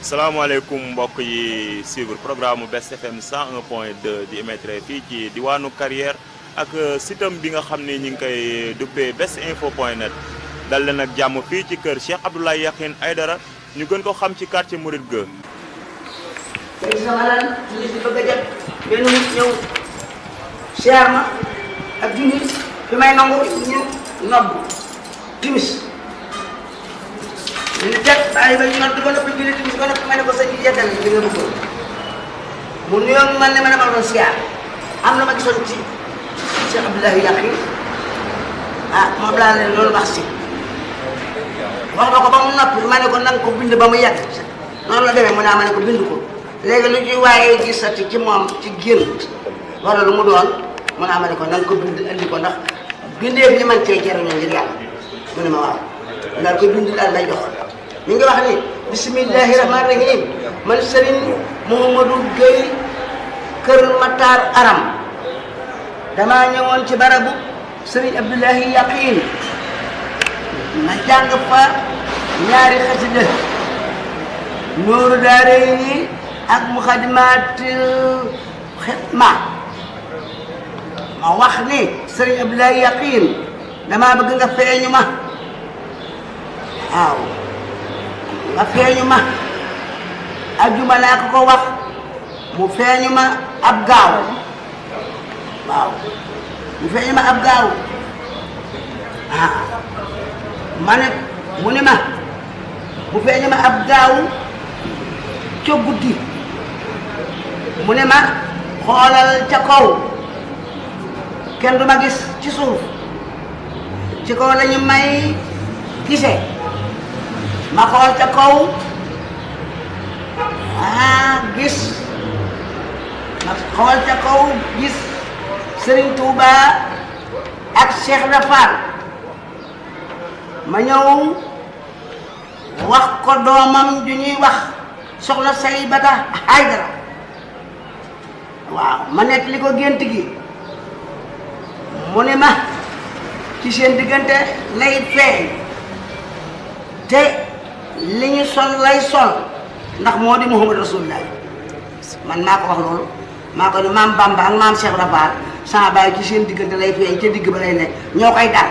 salaamaaleykum mbokk yi suivre programme Best FM 101.2 di émettre fii ci diwaanu Carrière ak sitam bi nga xam ne ñu ngi koy duppee bestinfo.net dal leen ak jàmm fii ci kër Cheikh Abdoulaye Yakhine Aidara ñu gën ko xam ci quartier Mouride Gueux. tey sama lan li si bëgg a jot benn nit ñëw siyaar ma ak junni fi may nangu ñu nodd timis ñu teg bàyyi ba ñu nodd ba noppi julli timis ba noppi ma ne ko sa ji yeggal li nga bëggoon mu nuyoo man ne ma dama doon siyaar am na ma gisoon ci Cheikh Abdoulaye Yakhine moom laa leen loolu wax si wax ba ko ba mu noppi ma ne ko nanga ko bind ba mu yegg noonu la demee mu naa ma ne ko bind ko léegi lu ci waaye gisati ci moom ci gént wala lu mu doon mu naa ma ne ko nanga ko bind andi ko ndax bindeef ñi man cee jëriñoo ngir yàlla mu ne ma waaw daal koy bind daal lay jox mi ngi wax ni bismillahi rahmani rahim man Serigne Mouhamadou Gueye Kër Matar Aram damaa ñëwoon ci barabu Serigne Abdoulaye Yakhine ma jàng fa ñaari xasida Nuuru Daarayni ak Muxaddamatul Xidma ma wax ni Serigne Abdoulaye Yakhine damaa bëgg nga feeñu ma waaw nga feeñu ma ajjuma laa ko wax mu feeñu ma ab gaaw waaw mu feeñu ma ab gaaw ma ne mu ne ma mu feeñu ma ab gaaw ca guddi mu ne ma xoolal ca kaw kenn du ma gis ci suuf ci kaw la ñu may gisee ma xool ca kaw gis ma xool ca kaw gis Serigne Touba ak Cheikh Rafal ma ñëw wax ko doomam ju ñuy wax soxna Saybata Aidara waaw ma nekk li ko gént gi mu ne ma ci seen diggante lay feeñ te li ñu sol lay sol ndax moo di Muhammad Rasulullah man maa ko wax loolu maa ko ne maam Bamba ak maam Cheikh Rafal sama baay ci seen diggante lay feeñ ca digg ba lay ne ñoo koy dar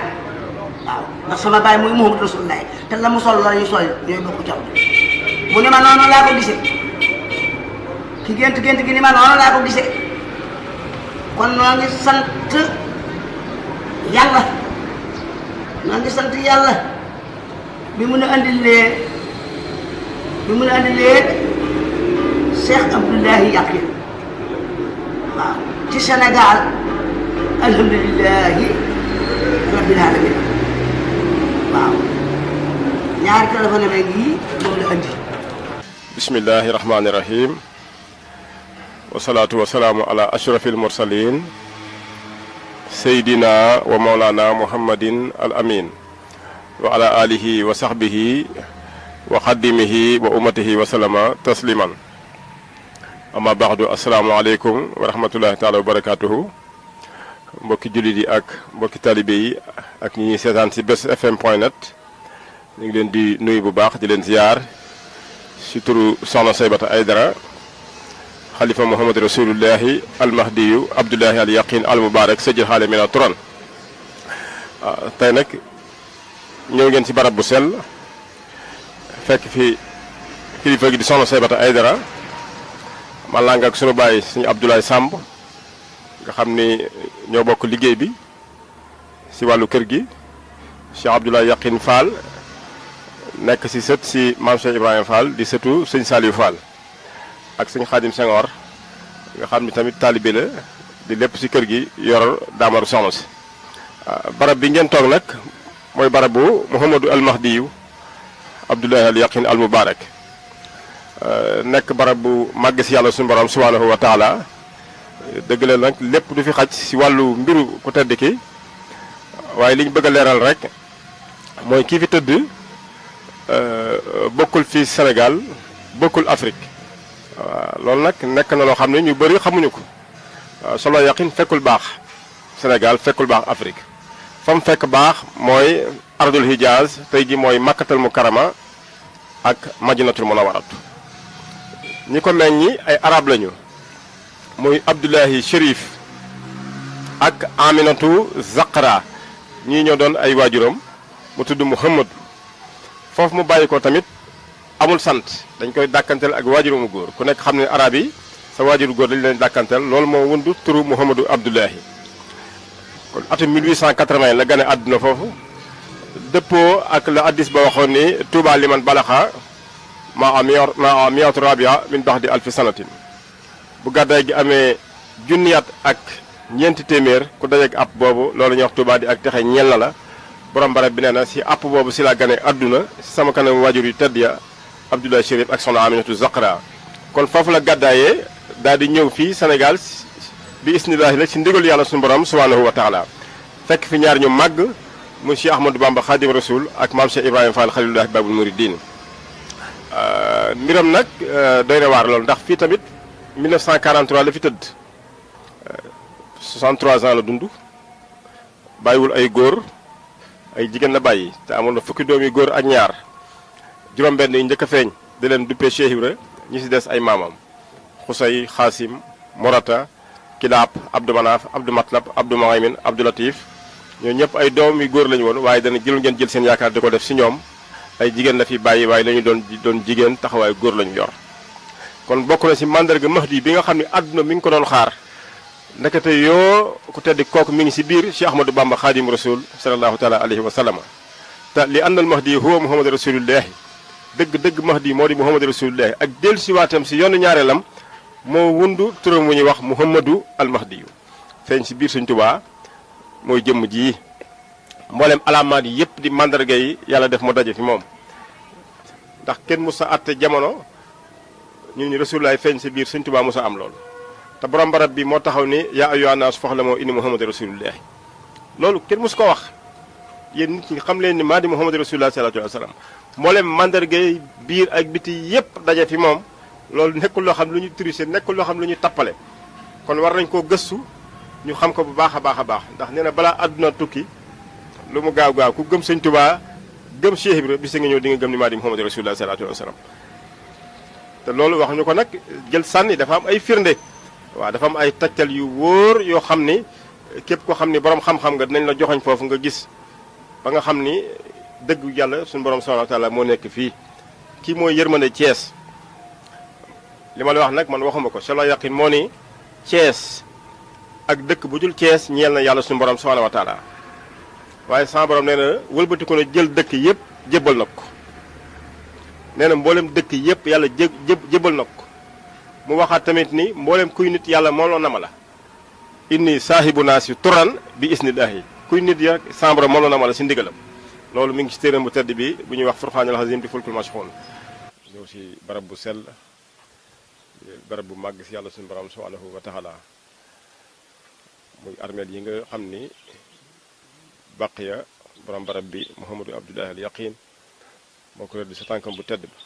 waaw ndax sama baay mooy Muhammad Rasulullah te la mu sol la ñu sol ñooy bokk cam mu ne ma noonu laa ko gisee ki gént gi ni ma noonu laa ko gisee kon noo ngi sant yàlla noo ngi sant yàlla bi mun a andilee Cheikh Abdoulaye Yakhine waaw ci Sénégal alhamdulilahi rabbil alamin waaw ñaari téléphone rek yi moom la andi. bismillahi rahmani rahim wasalaatu wasalaamu ala ashrafil mursalin seydina wa maulana muhammadin al amin wa ala alihi wa sahbihi wa xaddimihi wa ummatihi wa salama tasliman amma baxdu assalaamu aleykum wa rahmatullahi taala wa barakatuhu mbokki jullit yi ak mbokki talibe yi ak ñi ñuy seetaan ci bestfm.net ñu ngi leen di nuyu bu baax di leen ziyaar ci turu soxna Saybata Aidara xalifa Muhammad rasulullahi almahdiyu Abdoulaye al Yakhine al mubarak sëjil xaale mina turan tey nag ñëw ngeen ci barab bu sell fekk fi kilifa gi di soxna Saybata Aidara ma làng ak sunu baay suñu Abdoulaye Samb nga xam ni ñoo bokk liggéey bi ci wàllu kër gi Cheikh Abdoulaye Yakhine Fall nekk ci sët ci maam Cheikh Ibrahima Fall di sëtu sëñ Saliou Fall ak sëñ Xaadim Senghor nga xam ni tamit taalibe la di lépp ci kër gi yor daamaru soxna si barab bi ngeen toog nag mooy barabu Mouhamadou al Mahdiyu Abdoulaye al Yakhine al Mubarak nekk barab bu màgg ci yàlla suñu borom subhanahu wa taala dëgg la nag lépp du fi xaj ci wàllu mbiru ku tedd ki waaye li ñu bëgg a leeral rek mooy kii fi tëdd bokkul fii Sénégal bokkul Afrique waaw loolu nag nekk na loo xam ne ñu bëri xamuñu ko Soxna Yakhine fekkul baax Sénégal fekkul baax Afrique fa mu fekk baax mooy ardul Hijaz tey ji mooy makkatal mukarrama ak madinatul munawaratu ñi ko meññi ay arab lañu muy Abdullahi Chérif ak Aminatu Zaqra ñii ñoo doon ay waajuram mu tudd Muhammad foofu mu bàyyi ko tamit amul sant dañ koy dàkkanteel ak waajuramu góor ku nekk xam ne arab yi sa waajuru góor dañ leen dàkkanteel loolu moo wundu turu Muhammadu Abdullahi kon atum 1880 la gane àdduna foofu dëppoo ak la addis ba waxoon ni Touba liman balaxa ma miyatu rabia min baxdi alfi sanatin bu gàddaay gi amee junniyaat ak ñeenti téeméer ku dajeeg app boobu loolu ñuy wax Touba di ak texe ñeel na la borom barab bi nee na si app boobu si la gane àdduna si sama kanam waajur yu tedd ya Abdoulaye Chérif ak soxna Aminatu Zaqra kon foofu la gàddaayee daal di ñëw fii Sénégal bi isnillahi la ci ndigal yàlla suñu borom subhanahu wa taala fekk fi ñaar ñu màgg mu Cheikh Ahmadou Bamba Khadim Rasoul ak maam Cheikh Ibrahima Fall Khalilullahi Babul Mouridine mbiram nag doy na waar loolu ndax fii tamit 1943 la fi tëdd 63 ans la dund bàyyiwul ay góor ay jigéen la bàyyi te amoon na fukki doom yu góor ak ñaar juróom-benn yi njëkk a feeñ di leen duppee Cheikh Ibra ñi si des ay maamam Xusay Xaasim Morata Kilaab Abdou Manaaf Abdou Matlab Abdou Mahaymin Abdou Latif ñoo ñëpp ay doom yu góor lañu woon waaye dana jël ngeen jël seen yaakaar di ko def si ñoom ay jigéen la fi bàyyi waaye lañu doon jigéen taxawaay góor lañu yor kon bokk na si mandarga Mahdi bi nga xam ne àdduna mi ngi ko doon xaar ndekete yoo ku tedd kooku mi ngi si biir Cheikh Ahmadou Bamba Khadim Rasoul sallallahu taala alayhi wa sallam te li àndal Mahdi huwa Muhammad Rasulullahi dëgg Mahdi moo di Muhammad Rasulullahi ak dellu si waatam si yoonu ñaareelam moo wundu turam mu ñuy wax Muhammadu al Mahdi feeñ si biir Sëñ Tuubaa mooy jëmm ji mboolem alaamaat yi yëpp di mandarga yi yàlla def mu daje fi moom ndax kenn musa àtte jamono ñu ni Rasulullahi feeñ si biir Sëñ Tuubaa musa am loolu te borom barab bi moo taxaw ni yaa ayyuhan naas fa'lamu inni Muhammad Rasulullahi loolu kenn musu ko wax yéen nit ñi xam leen ni maa di Muhammad Rasulullahi sallallahu alayhi wa sallam mboolem mandarga yi biir ak biti yëpp daje fi moom loolu nekkul loo xam lu ñu tricher nekkul loo xam lu ñu tappale kon war nañ koo gëstu ñu xam ko bu baax a baax a baax ndax nee na balaa àdduna tukki lu mu gaaw gaaw ku gëm Sëñ Tuubaa gëm Cheikh Ibra bis nga ñëw di nga gëm ni maa di Muhammad Rasulullah sallallahu alayhi wa sallam te loolu wax ñu ko nag jël sànni dafa am ay firnde waaw dafa am ay tajtal yu wóor yoo xam ni képp ko xam ni borom xam-xam nga dinañ la joxoñ foofu nga gis ba nga xam ni dëgg yàlla suñu borom subhanahu wa taala moo nekk fii kii mooy yërmande Thiès li ma la wax nag man waxuma ko solo yaqin moo ni Thiès ak dëkk bu dul Thiès ñeel na yàlla suñu borom subhanahu wa taala waaye sama borom nee na wëlbati ko ne jël dëkk yëpp jébbal na ko nee na mboolem dëkk yëpp yàlla jébbal na ko mu waxaat tamit ni mboolem kuy nit yàlla moo loo nama la inni saahibu naasi turan bi isnillahi kuy nit ya sama borom moo loo nama la si ndigalam loolu mi ngi ci téeram bu tedd bi bu ñuy wax furxaanul azim di fulkul mashxuun ñëw si barab bu sell barab bu màgg si yàlla suñu borom subhanahu wa taala muy armeel yi nga xam ni baqiya borom barab bi Muhammadu Abdullahi al Yaqin moo ko rëdd sa tànkam bu tedd ba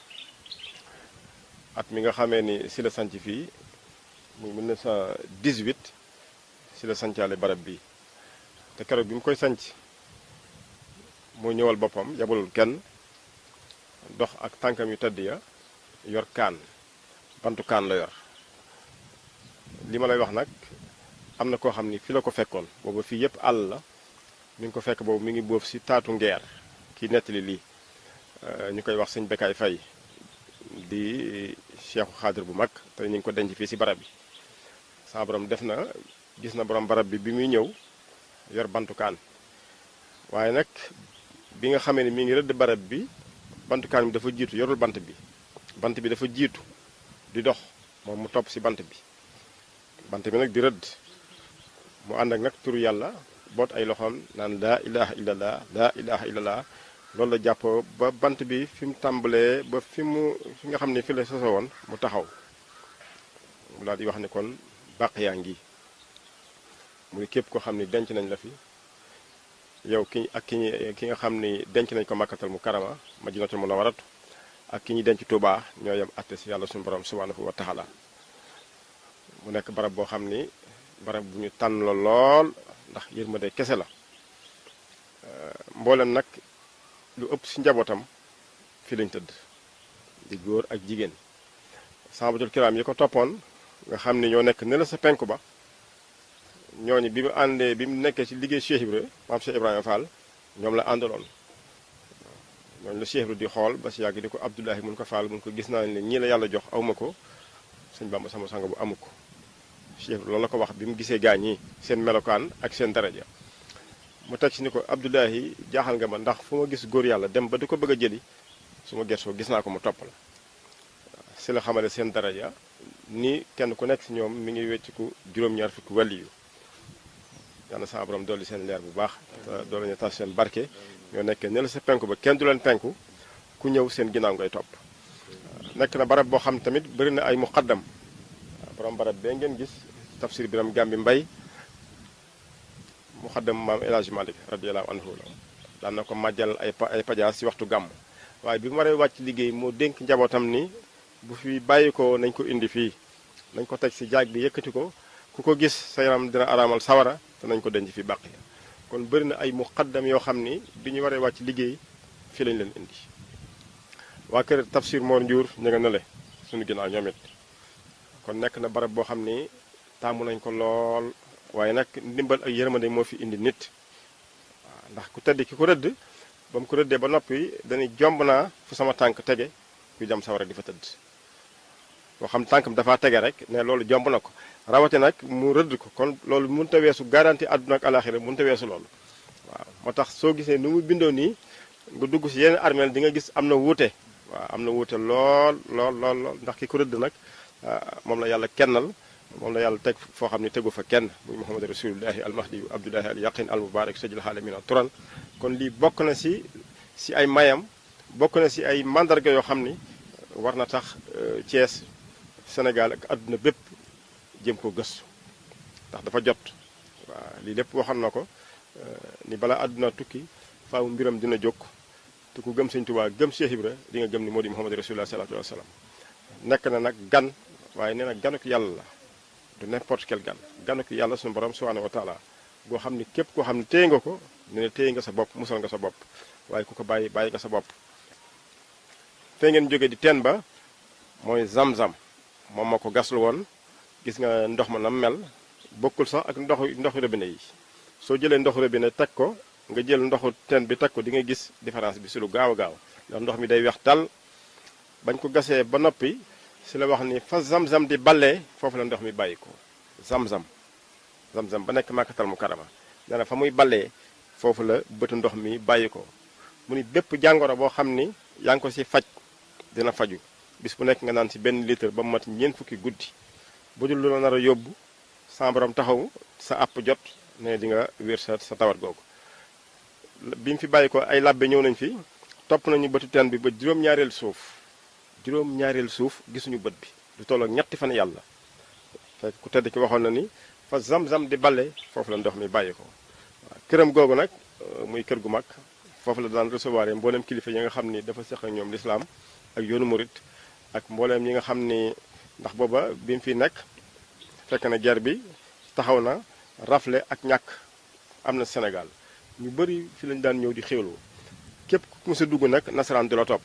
at mi nga xamee ni si la sanc fii muy 1918 si la sancaale barab bi te keroog bi mu koy sanc moo ñëwal boppam yabalul kenn dox ak tànkam yu tedd ya yor kaan bantu kaan la yor li ma lay wax nag am na koo xam ni fi la ko fekkoon booba fii yëpp àll la mi ngi ko fekk boobu mi ngi boof si taatu ngeer kii nettali lii ñu koy wax sëñ Bekaay Fay di Cheikhu Xaadir bu mag te ñu ngi ko denc fii si barab bi saa borom def na gis na borom barab bi muy ñëw yor bantu kaan waaye nag bi nga xamee ni mi ngi rëdd barab bi bantu kaan bi dafa jiitu yorul bant bi dafa jiitu di dox moom mu topp si bant bi nag di rëdd mu ànd ak nag turu yàlla boot ay loxoom naan laa ilaha illallah laa ilaha illallah loolu la jàppoo ba bant bi fi mu tàmbalee ba fi nga xam ne fi la soso woon mu taxaw mu daal di wax ne kon bàq yaa ngi muy képp ko xam ni denc nañ la fi yow ki nga xam ni denc nañ ko makkatal mu karama madinatul munawwaratu ak ki ñuy denc Tuubaa ñoo yem atte si yàlla suñu borom subhanahu wa taala mu nekk barab boo xam ni barab bu ñu tànn la lool ndax yërmande kese la mboolem nag lu ëpp si njabootam fi lañ tëdd di góor ak jigéen sahabatul kiram yi ko toppoon nga xam ne ñoo nekk ne la sa penku ba ñooñu bi mu nekkee ci liggéey Cheikh Ibra maam Cheikh Ibrahima Fall ñoom la àndaloon ñooñu la Cheikh Ibra di xool ba si yàgg di ko Abdoulahi mun ko Fall mun ko gis naa ne ñii la yàlla jox awma ko sëñ Bamba sama sang bu amu ko Cheikh Ibra loolu la ko wax bi mu gisee gaa ñi seen melokaan ak seen daraja mu teg ci ni ko Abdoulahi jaaxal nga ma ndax fu ma gis góor yàlla dem ba di ko bëgg a jëli su ma gersoo gis naa ko mu topp la si la xamale seen daraja ni kenn ku nekk si ñoom mi ngi wecciku juróom-ñaar fukki wàlli yu yàlla sa borom dolli seen leer bu baax doole ñu tas seen barke ñoo nekk ne la sa penku ba kenn du leen penku ku ñëw seen ginnaaw ngay topp nekk na barab boo xam tamit bëri na ay muqaddam borom barab bee ngeen gis tafsir biram Gambi Mbay muqaddam maam El Hadj Malick radiyallahu anhu la daan na ko màjjal ay pajaas si waxtu gàmm waaye bi mu waree wàcc liggéey moo dénk njabootam ni bu fi bàyyi ko nañ ko indi fii nañ ko teg si jaag bi yëkkati ko ku ko gis sa yaram dina araamal sawara te nañ ko denc fi bàq ya kon bëri na ay muqaddam yoo xam ni bi ñu waree wàcc liggéey fii lañ leen indi waa kër tafsir Mor Ndiour ñu nga nale suñu ginnaaw ñoom it kon nekk na barab boo xam ni taamu nañ ko lool waaye nag ndimbal ak yërmande moo fi indi nit waaw ndax ku tedd ki ko rëdd ba mu ko rëddee ba noppi dañuy jomb naa fu sama tànk tege ku jam sawara di fa tëdd boo xam tànkam dafa tege rek ne loolu jomb na ko rawate nag mu rëdd ko kon loolu mënut a weesu garanti àdduna ak alaxira mënut a weesu loolu waaw moo tax soo gisee nu mu bindoo nii nga dugg si yeneen armeel di nga gis am na wuute waaw am na wuute lool ndax ki ko rëdd nag moom la yàlla kennal moom la yàlla teg foo xam ne tegu fa kenn muy Muhammad rasulullahi almahdi abdullahi al yaqin al mubarak sajil alamina turan kon lii bokk na si ay mayam bokk na si ay mandarga yoo xam ni war na tax Thiès Sénégal ak àdduna bépp jéem ko gëstu ndax dafa jot waaw lii lépp waxoon na ko ni balaa àdduna tukki faaw mbiram dina jóg te ku gëm Sëñ Tuubaa gëm Cheikh Ibra di nga gëm ni moo di Muhammad rasulullah sallallahu alayhi wa sallam nekk na nag gan waaye nee na ganuk yàlla la du n'importe quel gan ganuk yàlla suñu borom subhanahu wa taala goo xam ni képp koo xam ne téye nga ko ne ne téye nga sa bopp musal nga sa bopp waaye ku ko bàyyi nga sa bopp fee ngeen jóge di teen ba mooy zam-zam moom moo ko gaslu woon gis nga ndox ma nam mel bokkul sax ak ndoxu robinet yi soo jëlee ndoxu robinet teg ko nga jël ndoxu teen bi teg ko di nga gis différence bi si lu gaaw a gaaw ndax ndox mi day weex tal bañ ko gasee ba noppi si la wax ni fa zam-zam di ballee foofu la ndox mi bàyyi ko zam-zam ba nekk Makkatal Mukarrama nee na fa muy ballee foofu la bëtu ndox mi bàyyi ko mu ni bépp jàngoro boo xam ni yaa ngi ko si faj dina faju bis bu nekk nga naan si benn litre ba mu mat ñeent fukki guddi bu dul lu la nar a yóbbu sa borom taxaw sa àpp jot ne di nga wér sa tawat googu bi mu fi bàyyi ko ay labbe ñëw nañ fi topp nañu bëtu teen bi ba juróom-ñaareel suuf gisuñu bët bi du tollook ñetti fan yàlla fekk ku tedd ki waxoon na ni fa zam-zam di balle foofu la ndox mi bàyyi ko waaw këram googu nag muy kër gu mag foofu la daan recevoir mbooleem kilifa yi nga xam ni dafa seq ak ñoom lislaam ak yoonu murit ak mbooleem yi nga xam ni ndax booba bi mu fi nekk fekk na guerre bi taxaw na rafle ak ñàkk am na Sénégal ñu bëri fi lañu daan ñëw di xéwlu képp ku mës a dugg nag nasaraan di la topp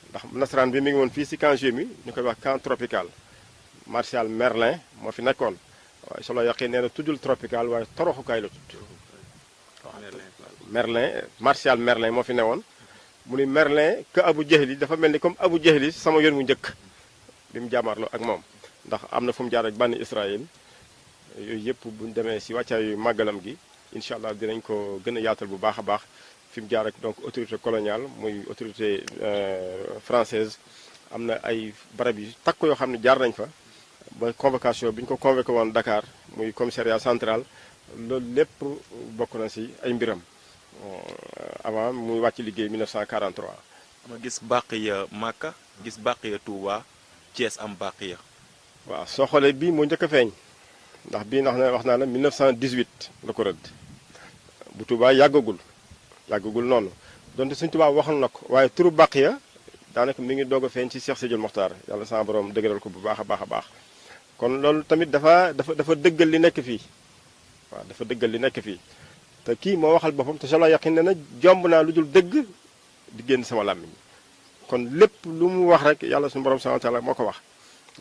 ndax nasaraan bi mi ngi woon fii si camp mi ñu koy wax camp tropical Martial Merlin moo fi nekkoon waaye solo yaqee nee na tuddul tropical waaye toroxukaay la tudd Martial Merlin moo fi newoon mu ni Merlin que Abu Jahli dafa mel ni comme Abu Jahli sama yoon mu njëkk bi mu jaamaarloo ak moom ndax am na fu mu jaar ak bànni Israël yooyu yëpp buñu demee si wàccaayu màggalam gi incha allah dinañ ko gën a yaatal bu baax a baax fi mu jaar ak donc autorité coloniale muy autorité française am na ay barab yu takk yoo xam ne jaar nañ fa ba convocation bi ñu ko convoqué woon Dakar muy commissariat central loolu lépp bokk na si ay mbiram avant muy wàcc liggéey 1943. ma gis bàq ya Màkka gis bàq ya Touba Thiès am bàq ya. waaw soo xoolee bii moo njëkk a feeñ ndax bii wax naa la 1918 la ko rëdd bu Touba yàggagul noonu donte Sëñ Touba waxoon na ko waaye turu bàq ya daanaka mi ngi doog a feeñ ci Cheikh Sidil Mokhtar yàlla sama borom dëgëral ko bu baax a baax a baax kon loolu tamit dafa dëggal li nekk fii waaw dafa dëggal li nekk fii te kii moo waxal boppam te solo yaqin ne na jomb naa lu dul dëgg di génn sama làmmiñ kon lépp lu mu wax rek yàlla suñu borom subhanahu wa taala moo ko wax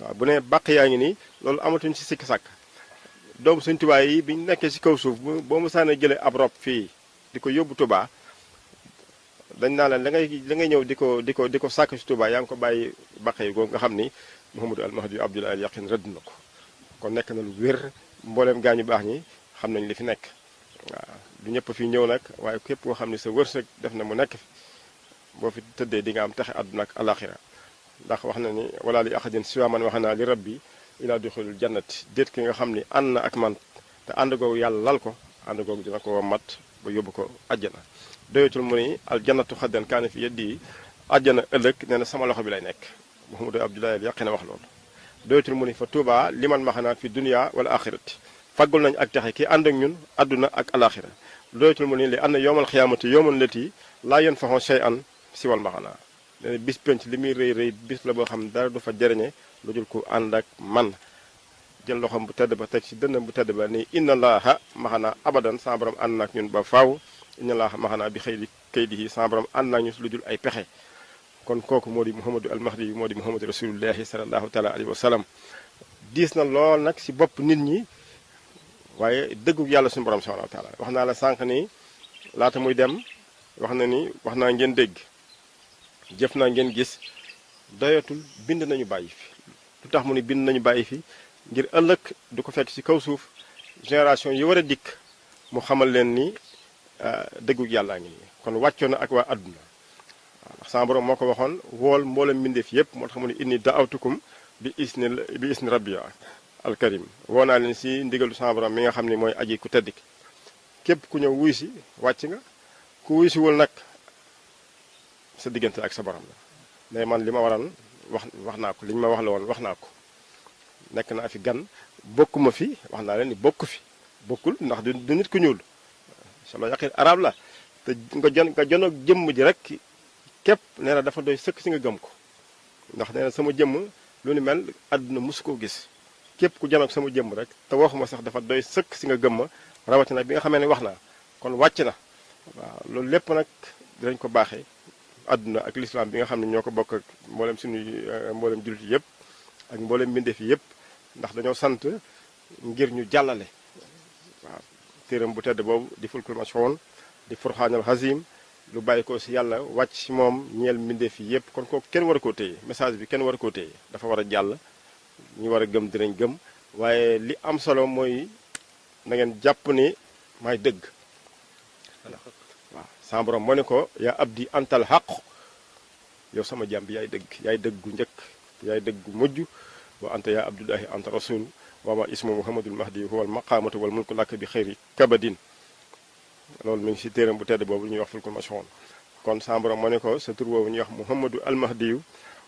waaw bu ne bàq yaa ngi nii loolu amatuñ si sikk sàkk doomu Sëñ Tuubaa yi bi ñu nekkee si kaw suuf boo mu saana jëlee ab rob fii di ko yóbbu Tuubaa dañ naa leen la ngay ñëw di ko sàkk si Tuubaa yaa ngi ko bàyyi bàq yi googu nga xam ni Mouhamadou al Mahdi Abdoulaye al Yaqin rëdd na ko kon nekk na lu wér mbooleem gaañu baax ñi xam nañ li fi nekk waaw du ñëpp fi ñëw nag waaye képp koo xam ne sa wërsëg def na mu nekk fi boo fi tëddee di nga am texe àdduna ak alaxira ndax wax na ni wala li axadin siwa man wax naa li rabbi ilaa duxulul jannati déet ki nga xam ni ànd na ak man te ànd googu yàlla lal ko ànd googu dina ko mat ba yóbbu ko àjjana doyatul mu ni al jannatu xaddan kaana fi yeddi àjjana ëllëg nee na sama loxo bi lay nekk Mouhamadou Abdoulaye Yaqin wax loolu doyatul mu ni fa Tuuba liman maxanaa fi dunia wala axirati faggul nañ ak texe ki ànd ak ñun àdduna ak alaxira doyatul mu ni li ànd yowmal xiyaamati yowman lati laa yen faxon shay an si wal maxanaa nee na bis penc li muy rëy rëy bis la boo xam dara du fa jëriñe lu dul ko ànd ak man jël loxoom bu tedd ba teg ci dënnam bu tedd ba ni inna allaha maxanaa abadan sa borom ànd naak ñun ba faaw inna allaha maxanaa bi xëy di kay di sa borom ànd naak ñun lu dul ay pexe kon kooku moo di Mouhamadou al Mahdi moo di Mouhamadou rasulullahi sallallahu taala alayhi wa sallam diis na lool nag si bopp nit ñi waaye dëggu yàlla suñu borom subhanahu wa taala wax naa la sànq ni laata muy dem wax naa ngeen dégg jëf naa ngeen gis doyatul bind nañu bàyyi fi lu tax mu ni bind nañu bàyyi fi ngir ëllëg du ko fekk ci kaw suuf génération yi war a dikk mu xamal leen ni dëggu yàllaa ngi nii kon wàccoo na ak waa àdduna waaw ndax sama borom moo ko waxoon wool mboolem mbindeef yépp moo tax mu ni inni daawtukum bi isni rabbi alkarim woo naa leen si ndigalu sama borom mi nga xam ni mooy aji ku teddik képp ku ñëw wuy si wàcc nga ku wuy si wul nag sa diggante ak sa borom la mais man li ma waran wax naa ko li ñu ma wax la woon wax naa ko nekk naa fi gan bokkuma fi wax naa leen ni bokk fi bokkul ndax du nit ku ñuul solo yaqin arab la te nga jonoog jëmm ji rek képp nee na dafa doy sëkk si nga gëm ko ndax nee na sama jëmm lu ni mel àdduna mosu koo gis képp ku jonoog sama jëmm rek te waxuma sax dafa doy sëkk si nga gëm ma rawatina bi nga xamee ne wax naa kon wàcc na waaw loolu lépp nag dinañ ko baaxee àdduna ak lislaam bi nga xam ne ñoo ko bokk ak mboolem suñuy mboolem jullit yi yëpp ak mboolem mbindeef yi yëpp ndax dañoo sant ngir ñu jàllale waaw téeram bu tedd boobu di fulkul mashhun di furxaanal hazim lu bàyyi ko si yàlla wàcc si moom ñeel mbindeef yi yëpp kon kooku kenn war a koo téye message bi kenn war a koo téye dafa war a jàll ñu war a gëm dinañ gëm waaye li am solo mooy na ngeen jàpp ni maay dëgg waaw sama borom moo ne ko yaa abdi antal xaq yow sama jàmm bi yaay dëgg gu njëkk yaay dëgg gu mujj wa anta yaa abdullahi anta rasul wa ma ismu muhammadul mahdi huwa al maqamatu wal mulku lak bi xëyri kabadin loolu mi ngi si téeram bu tedd boobu ñuy wax fulkul mashhun kon sama borom moo ne ko sa tur woowu ñuy wax muhammadu al mahdi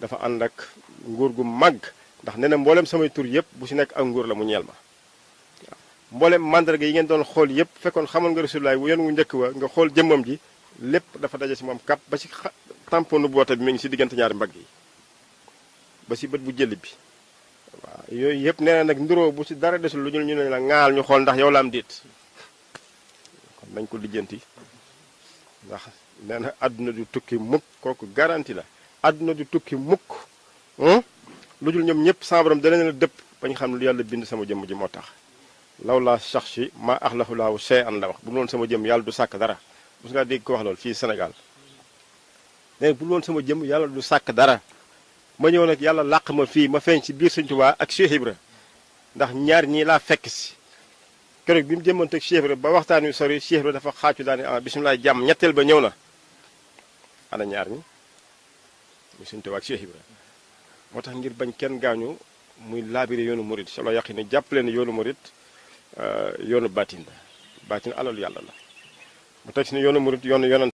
dafa ànd ak nguur gu màgg ndax nee na mboolem samay tur yëpp bu si nekk ak nguur la mu ñeel ma waaw mboolem mandarga yi ngeen doon xool yëpp fekkoon xamoon nga rasulullaay wu yoon wu njëkk wa nga xool jëmmam ji lépp dafa daje si moom kap ba si tamponu boota bi mi ngi si diggante ñaari mbagg yi ba si bët bu jëli bi waaw yooyu yëpp nee na nag nduroo bu si dara desul lu ñu ne la ŋaal ñu xool ndax yow la am déet kon nañ ko lijjanti ndax nee na àdduna du tukki mukk kooku garanti la àdduna du tukki mukk lu dul ñoom ñëpp sa borom dana leen dëpp bañ xam lu yàlla bind sama jëmm ji moo tax law laa sax si ma axlahu laahu shay an la wax bu loon sama jëmm yàlla du sàkk dara mos ngaa dégg ko wax loolu fii Sénégal nee bu loon sama jëmm yàlla du sàkk dara ma ñëw nag yàlla làq ma fii ma feeñ ci biir Sëñ Tuubaa ak Cheikh Ibra ndax ñaar ñii laa fekk si keroog bi mu jëmmante ak Cheikh Ibra ba waxtaan wi sori Cheikh Ibra dafa xaacu daane ah bisimilah jàmm ñetteel ba ñëw na ana ñaar ñi muy Sëñ Tuubaa ak Cheikh Ibra moo tax ngir bañ kenn gaañu muy laabire yoonu murit solo yàqi ne jàpp leen yoonu murit yoonu baatin la baatin alalu yàlla la mu teg si ne yoonu murit yoonu yonent